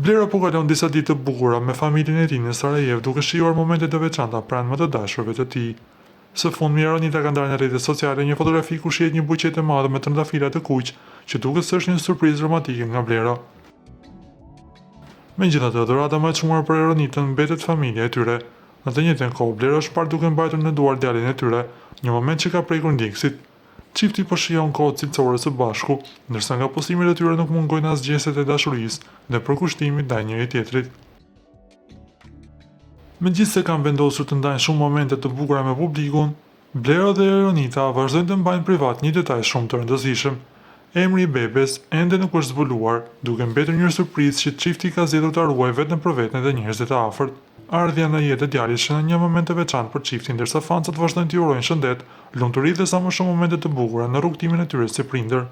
Blera po kalon disa ditë të bukura me familjen e tij në Sarajevo duke shijuar momente të veçanta pranë më të dashurve të tij. Së fundmi Aronita ka ndarë në rrjetet sociale një fotografi ku shihet një buqet e madhe me trëndafila të kuq, që duket se është një surprizë romantike nga Blera. Megjithatë, dhurata më e çmuar për Aronitën mbetet familja e tyre. Në të njëjtën kohë, Blera është parë duke mbajtur në duar djalin e tyre, një moment që ka prekur ndjekësit. Çifti po shijon kohë cilësore së bashku, ndërsa nga postimet e tyre nuk mungojnë as gjeste e dashurisë dhe përkushtimit ndaj njëri tjetrit. Megjithëse kanë vendosur të ndajnë shumë momente të bukura me publikun, Blera dhe Aronita vazhdojnë të mbajnë privat një detaj shumë të rëndësishëm. Emri i bebes ende nuk është zbuluar, duke mbetur një surprizë që çifti ka zgjedhur ta ruajë vetëm për veten dhe njerëzit e afërt. Ardhja në jetë e djalit shënon një moment të veçantë për çiftin, ndërsa fancat vazhdojnë t'i urojnë shëndet, lumturi dhe sa më shumë momente të bukura në rrugtimin e tyre si prindër.